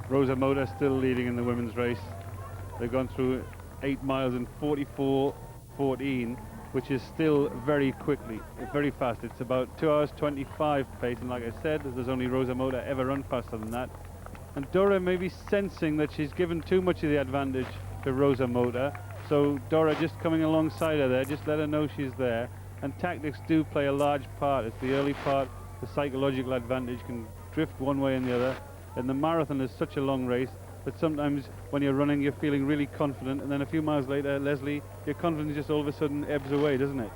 Rosa Moda still leading in the women's race. They've gone through 8 miles in 44:14, which is still very quickly, very fast. It's about 2 hours 25 pace, and like I said, there's only Rosa Moda ever run faster than that. And Dora may be sensing that she's given too much of the advantage to Rosa Moda, so Dora just coming alongside her there, just let her know she's there. And tactics do play a large part. It's the early part, the psychological advantage can drift one way and the other. And the marathon is such a long race that sometimes when you're running you're feeling really confident, and then a few miles later, Leslie, your confidence just all of a sudden ebbs away, doesn't it?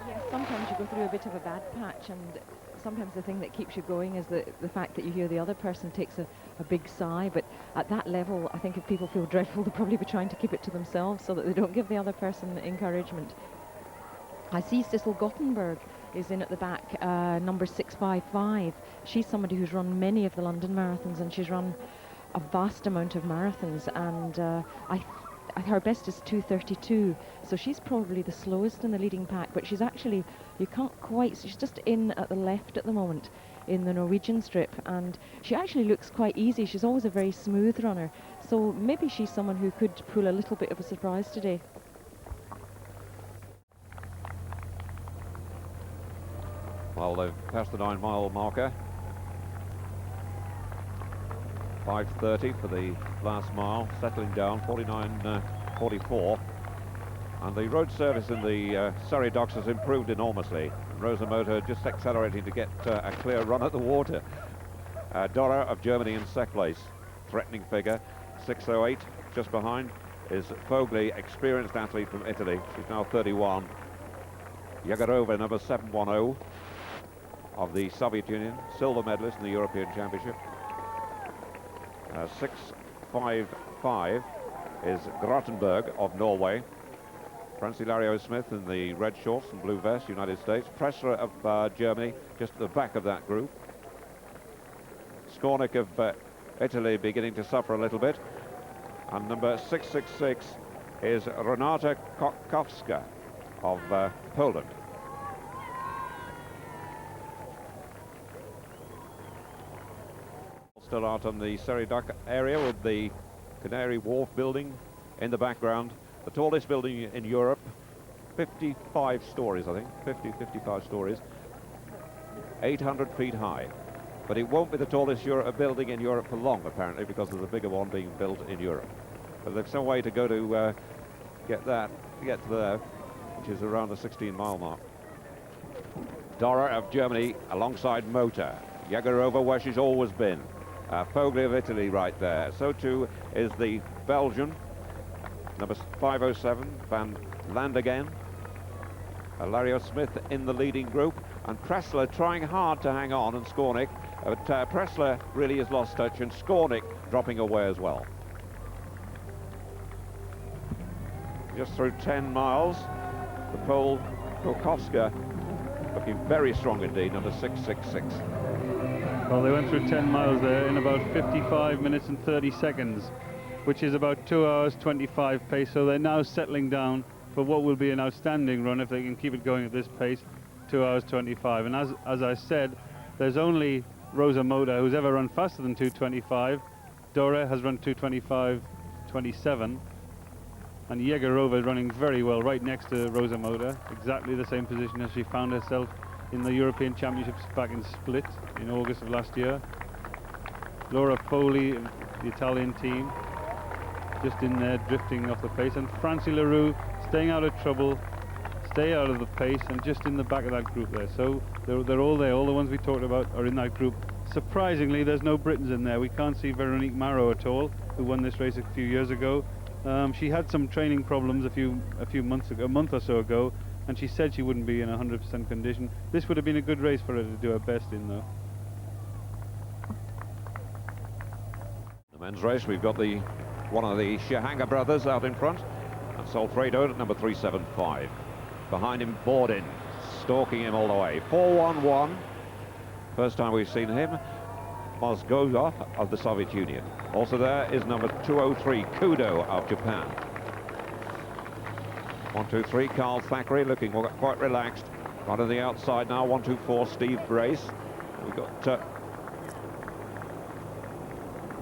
Yes, sometimes you go through a bit of a bad patch, and sometimes the thing that keeps you going is the fact that you hear the other person takes a big sigh. But at that level, I think if people feel dreadful, they'll probably be trying to keep it to themselves so that they don't give the other person encouragement. I see Sissel Gothenberg is in at the back, number 655. She's somebody who's run many of the London marathons, and she's run a vast amount of marathons, and her best is 2:32, so she's probably the slowest in the leading pack, but she's actually, you can't quite, she's just in at the left at the moment in the Norwegian strip, and she actually looks quite easy. She's always a very smooth runner, so maybe she's someone who could pull a little bit of a surprise today. Well, they've passed the 9-mile marker. 5:30 for the last mile, settling down, 49:44. And the road service in the Surrey docks has improved enormously. Rosa Moda just accelerating to get a clear run at the water. Dora of Germany in second place, threatening figure, 6:08. Just behind is Fogli, experienced athlete from Italy. She's now 31. Jagarova, number 710 of the Soviet Union, silver medalist in the European Championship. 6:55 is Grottenberg of Norway. Francie Lario-Smith in the red shorts and blue vest, United States. Pressler of Germany, just at the back of that group. Skornik of Italy beginning to suffer a little bit. And number 666 is Renata Kokowska of Poland. Still out on the Surrey Dock area with the Canary Wharf building in the background. The tallest building in Europe, 55 stories, I think, 55 stories, 800 feet high. But it won't be the tallest building in Europe for long, apparently, because there's a bigger one being built in Europe. But there's some way to go to get to there, which is around the 16-mile mark. Dora of Germany alongside Mota. Jagarova where she's always been. Fogli of Italy right there. So too is the Belgian, number 507, Van Landegem. Lario-Smith in the leading group, and Pressler trying hard to hang on, and Skornik. But Pressler really has lost touch, and Skornik dropping away as well. Just through 10 miles, the Pole Kokowska looking very strong indeed, number 666. Well, they went through 10 miles there in about 55 minutes and 30 seconds, which is about 2 hours 25 pace, so they're now settling down for what will be an outstanding run if they can keep it going at this pace, 2 hours 25. And as I said, there's only Rosa Moda who's ever run faster than 2:25. Dora has run 2:25.27, and Jagarova is running very well right next to Rosa Moda, exactly the same position as she found herself in the European Championships back in Split in August of last year. Laura Foley, the Italian team, just in there drifting off the pace, and Francie Leroux staying out of trouble, stay out of the pace, and just in the back of that group there. So they're all there. All the ones we talked about are in that group. Surprisingly, there's no Britons in there. We can't see Veronique Marot at all, who won this race a few years ago. She had some training problems a few months ago, a month or so ago, and she said she wouldn't be in 100% condition. This would have been a good race for her to do her best in, though. The men's race, we've got one of the Shahanga brothers out in front, and Solfredo at number 375. Behind him, Bordin, stalking him all the way. 4:11. First time we've seen him. Mozgova of the Soviet Union. Also there is number 203, Kudo of Japan. 123, Carl Thackeray looking quite relaxed. Right on the outside now, 124, Steve Brace. We've got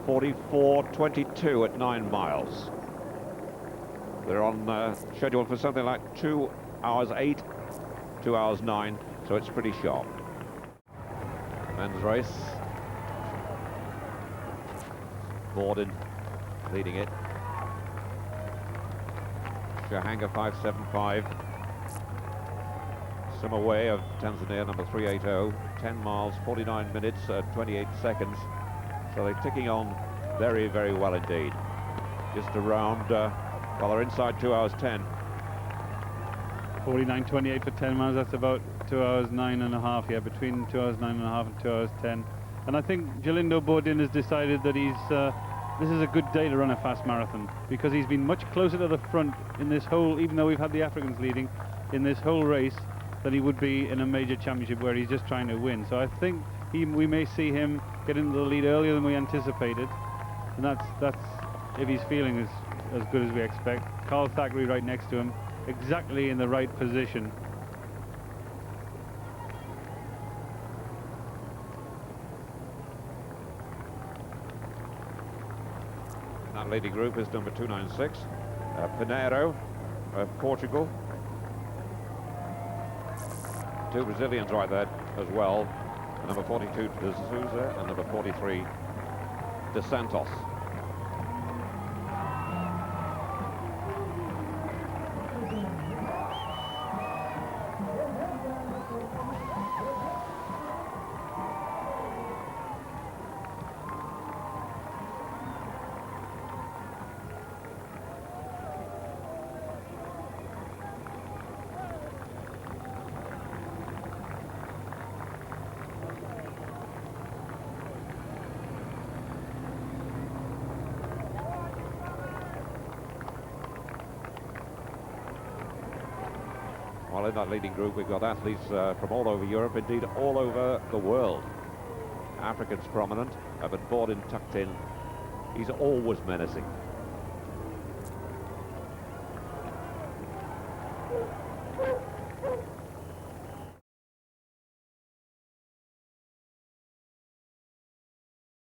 44.22 at 9 miles. They're on schedule for something like 2 hours 8, 2 hours 9, so it's pretty sharp. Men's race. Borden leading it. Shahanga 575. Some away of Tanzania, number 380. 10 miles, 49 minutes, 28 seconds. So they're ticking on very, very well indeed. Just around, well, they're inside 2 hours 10. 49.28 for 10 miles, that's about 2 hours 9.5, yeah, between 2 hours 9.5 and 2 hours 10. And I think Jalindo Borden has decided that this is a good day to run a fast marathon, because he's been much closer to the front in this whole, even though we've had the Africans leading, in this whole race, than he would be in a major championship where he's just trying to win. So I think we may see him get into the lead earlier than we anticipated, and that's if he's feeling as good as we expect. Carl Thackeray right next to him, exactly in the right position. That leading group is number 296, Pinheiro of Portugal. 2 Brazilians right there as well, number 42 De Souza and number 43 De Santos. Well, in that leading group, we've got athletes from all over Europe, indeed all over the world. Africans prominent, but Borden tucked in. He's always menacing.